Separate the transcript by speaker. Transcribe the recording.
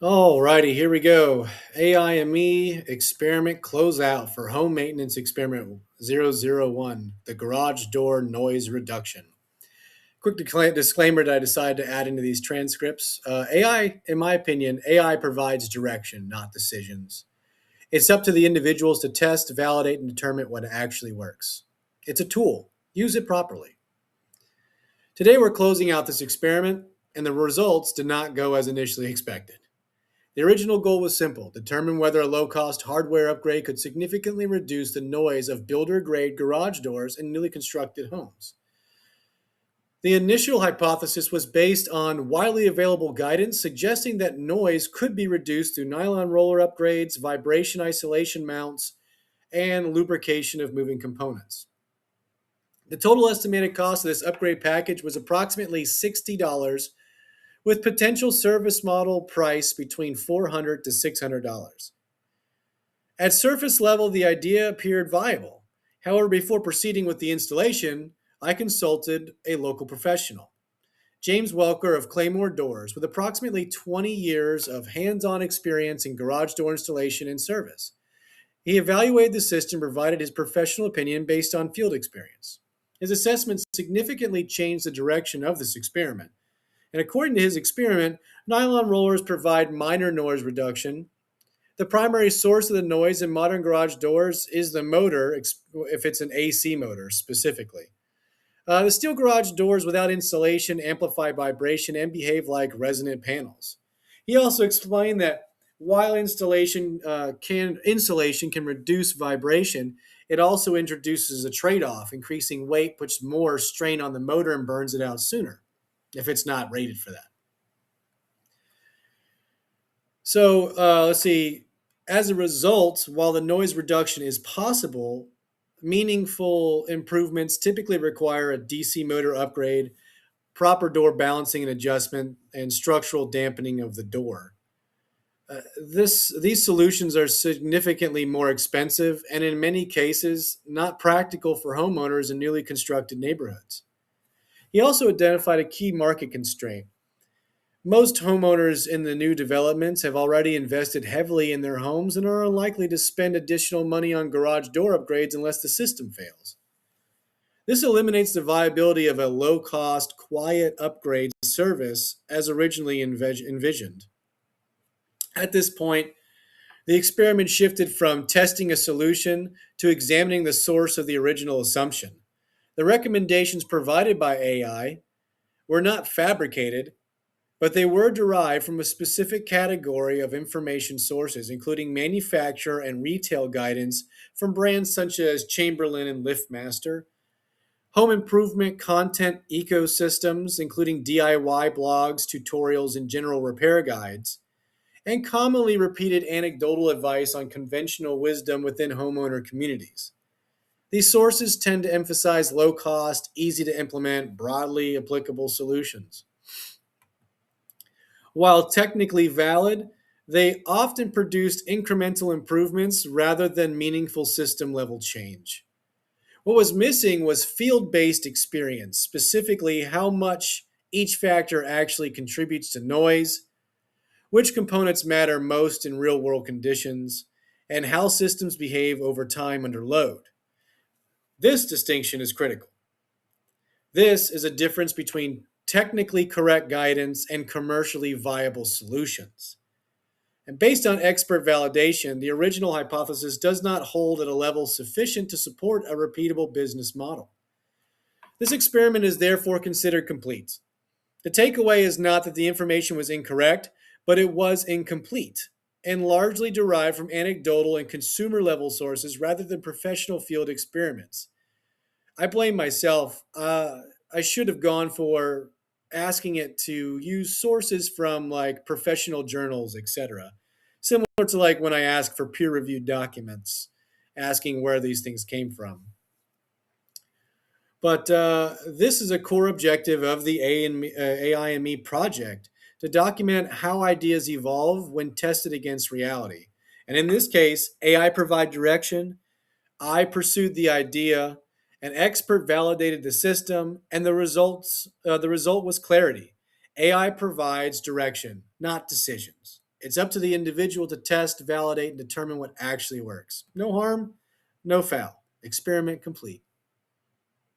Speaker 1: Alrighty, here we go. AI and me experiment closeout for home maintenance experiment 001, the garage door noise reduction. Quick disclaimer that I decided to add into these transcripts. AI, in my opinion, AI provides direction, not decisions. It's up to the individuals to test, validate, and determine what actually works. It's a tool. Use it properly. Today we're closing out this experiment, and the results did not go as initially expected. The original goal was simple: determine whether a low cost hardware upgrade could significantly reduce the noise of builder grade garage doors in newly constructed homes. The initial hypothesis was based on widely available guidance suggesting that noise could be reduced through nylon roller upgrades, vibration isolation mounts, and lubrication of moving components. The total estimated cost of this upgrade package was approximately $60, with potential service model price between $400 to $600. At surface level, the idea appeared viable. However, before proceeding with the installation, I consulted a local professional, James Welker of Claymore Doors, with approximately 20 years of hands on experience in garage door installation and service. He evaluated the system and provided his professional opinion based on field experience. His assessment significantly changed the direction of this experiment. And according to his experiment, nylon rollers provide minor noise reduction. The primary source of the noise in modern garage doors is the motor, if it's an AC motor specifically. The steel garage doors without insulation amplify vibration and behave like resonant panels. He also explained that while insulation can reduce vibration, it also introduces a trade-off. Increasing weight puts more strain on the motor and burns it out sooner if it's not rated for that. So let's see. As a result, while the noise reduction is possible, meaningful improvements typically require a DC motor upgrade, proper door balancing and adjustment, and structural dampening of the door. These solutions are significantly more expensive and, in many cases, not practical for homeowners in newly constructed neighborhoods. He also identified a key market constraint. Most homeowners in the new developments have already invested heavily in their homes and are unlikely to spend additional money on garage door upgrades unless the system fails. This eliminates the viability of a low cost, quiet upgrade service as originally envisioned. At this point, the experiment shifted from testing a solution to examining the source of the original assumption. The recommendations provided by AI were not fabricated, but they were derived from a specific category of information sources, including manufacturer and retail guidance from brands such as Chamberlain and LiftMaster, home improvement content ecosystems, including DIY blogs, tutorials, and general repair guides, and commonly repeated anecdotal advice on conventional wisdom within homeowner communities. These sources tend to emphasize low cost, easy to implement, broadly applicable solutions. While technically valid, they often produced incremental improvements rather than meaningful system level change. What was missing was field based experience, specifically how much each factor actually contributes to noise, which components matter most in real world conditions, and how systems behave over time under load. This distinction is critical. This is a difference between technically correct guidance and commercially viable solutions. And based on expert validation, the original hypothesis does not hold at a level sufficient to support a repeatable business model. This experiment is therefore considered complete. The takeaway is not that the information was incorrect, but it was incomplete and largely derived from anecdotal and consumer level sources rather than professional field experiments. I blame myself. I should have gone for asking it to use sources from like professional journals, etc. Similar to like when I ask for peer-reviewed documents, asking where these things came from. But this is a core objective of the AI and Me project to document how ideas evolve when tested against reality. And in this case, AI provide direction, I pursued the idea, an expert validated the system, and the result was clarity. AI provides direction, not decisions. It's up to the individual to test, validate, and determine what actually works. No harm, no foul. Experiment complete.